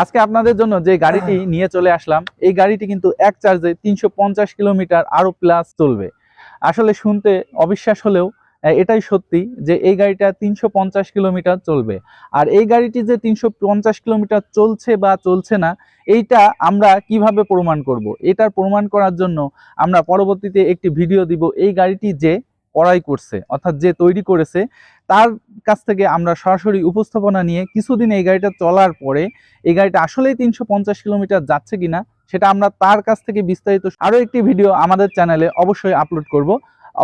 আজকে আপনাদের জন্য যে গাড়িটি নিয়ে চলে আসলাম, এই গাড়িটি কিন্তু এক চার্জে 350 কিলোমিটার আরো প্লাস চলবে। আসলে শুনতে অবিশ্বাস হলেও এটাই সত্যি যে এই গাড়িটা 350 কিলোমিটার চলবে। আর এই গাড়িটি যে 350 কিলোমিটার চলছে বা চলছে না, এইটা আমরা কিভাবে প্রমাণ করব? এটার প্রমাণ করার জন্য আমরা পরবর্তীতে একটি ভিডিও দিব এই গাড়িটি যে ক্রয় করছে, অর্থাৎ যে তৈরি করেছে তার কাছ থেকে আমরা সরাসরি উপস্থাপনা নিয়ে কিছুদিন এই গাড়িটা চলার পরে এই গাড়িটা আসলেই 350 কিলোমিটার যাচ্ছে কিনা সেটা আমরা তার কাছ থেকে বিস্তারিত আরো একটি ভিডিও আমাদের চ্যানেলে অবশ্যই আপলোড করব।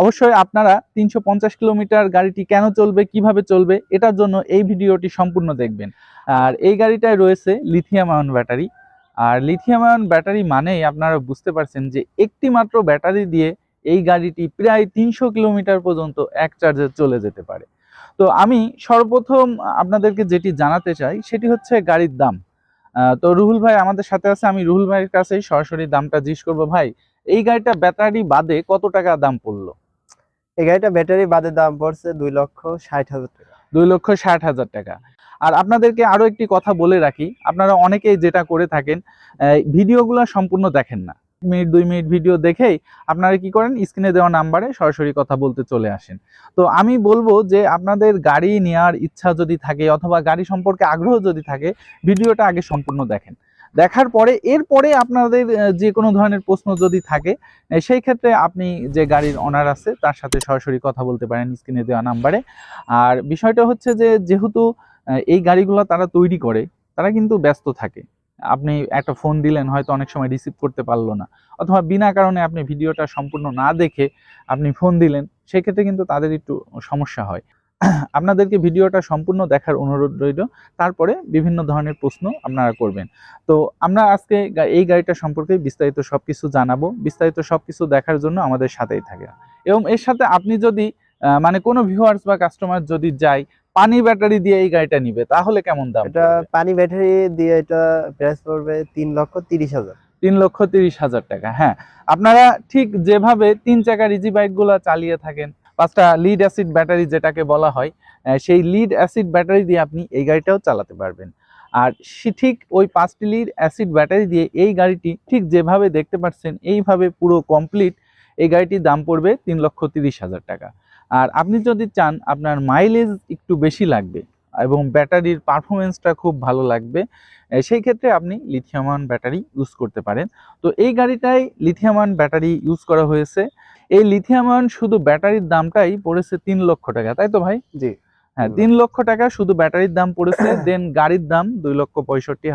অবশ্যই আপনারা 350 কিলোমিটার গাড়িটি কেন চলবে, কিভাবে চলবে, এটার জন্য এই ভিডিওটি সম্পূর্ণ দেখবেন। আর এই গাড়িটায় রয়েছে লিথিয়াম আয়ন ব্যাটারি। আর লিথিয়াম আয়ন ব্যাটারি মানেই আপনারা বুঝতে পারছেন যে একটি মাত্র ব্যাটারি দিয়ে এই গাড়িটি প্রায় 300 কিলোমিটার পর্যন্ত এক চার্জে চলে যেতে পারে। তো আমি সর্বপ্রথম আপনাদেরকে যেটি জানাতে চাই সেটি হচ্ছে গাড়ির দাম। তো রুহুল ভাই আমাদের সাথে আছে, আমি রুহুল ভাইয়ের কাছেই সরাসরি দামটা জিজ্ঞেস করবো। ভাই, এই গাড়িটা ব্যাটারি বাদে কত টাকা দাম পড়লো? এই গাড়িটা ব্যাটারি বাদে দাম পড়ছে 2,60,000 টাকা। 2,60,000 টাকা। আর আপনাদেরকে আরো একটি কথা বলে রাখি, আপনারা অনেকেই যেটা করে থাকেন, ভিডিওগুলো সম্পূর্ণ দেখেন না, মিনিট 2 মিনিট ভিডিও দেখেই আপনারা কি করেন, স্ক্রিনে দেওয়া নাম্বারে সরাসরি কথা বলতে চলে আসেন। তো আমি বলবো যে আপনাদের গাড়ি নেওয়ার ইচ্ছা যদি থাকে অথবা গাড়ি সম্পর্কে আগ্রহ যদি থাকে, ভিডিওটা আগে সম্পূর্ণ দেখেন। দেখার পরে এরপরে আপনাদের যে কোনো ধরনের প্রশ্ন যদি থাকে, সেই ক্ষেত্রে আপনি যে গাড়ির অনার আছে তার সাথে সরাসরি কথা বলতে পারেন স্ক্রিনে দেওয়া নাম্বারে। আর বিষয়টা হচ্ছে যে যেহেতু এই গাড়িগুলো তারা তৈরি করে, তারা কিন্তু ব্যস্ত থাকে। আপনি একটা ফোন দিলেন, হয়তো অনেক সময় রিসিভ করতে পারলো না, অথবা বিনা কারণে আপনি ভিডিওটা সম্পূর্ণ না দেখে আপনি ফোন দিলেন, সেক্ষেত্রে কিন্তু তাদের একটু সমস্যা হয়। আপনাদেরকে ভিডিওটা সম্পূর্ণ দেখার অনুরোধ রইল, তারপরে বিভিন্ন ধরনের প্রশ্ন আপনারা করবেন। তো আমরা আজকে এই গাড়িটা সম্পর্কে বিস্তারিত সবকিছু জানাবো। বিস্তারিত সবকিছু দেখার জন্য আমাদের সাথেই থাকে। এবং এর সাথে আপনি যদি মানে কোনো ভিউয়ার্স বা কাস্টমার যদি যায় পানি ব্যাটারি দিয়ে এই গাড়িটা নিবে, তাহলে কেমন দাম? এটা পানি ব্যাটারি দিয়ে এটা প্রাইস পড়বে 3,30,000। 3,30,000 টাকা। হ্যাঁ, আপনারা ঠিক যেভাবে 3 চাকার ইজি বাইকগুলো চালিয়ে থাকেন, 5টা লিড অ্যাসিড ব্যাটারি যেটাকে বলা হয়, সেই লিড অ্যাসিড ব্যাটারি দিয়ে আপনি এই গাড়িটাও চালাতে পারবেন। আর ঠিক ওই 5টি লিড অ্যাসিড ব্যাটারি দিয়ে এই গাড়িটি ঠিক যেভাবে দেখতে পাচ্ছেন এইভাবে পুরো কমপ্লিট এই গাড়িটির দাম পড়বে 3,30,000 টাকা। আর আপনি যদি চান আপনার মাইলেজ একটু বেশি লাগবে এবং ব্যাটারির পারফরমেন্সটা খুব ভালো লাগবে, সেই ক্ষেত্রে আপনি লিথিয়াম আয়ন ব্যাটারি ইউজ করতে পারেন। তো এই গাড়িটায় লিথিয়াম আয়ন ব্যাটারি ইউজ করা হয়েছে। এই লিথিয়াম আয়ন শুধু ব্যাটারির দামটাই পড়েছে 3 লক্ষ টাকা, তাই তো ভাই? জি, হ্যাঁ, 3 লক্ষ টাকা শুধু ব্যাটারির দাম পড়েছে। দেন গাড়ির দাম 2,65,000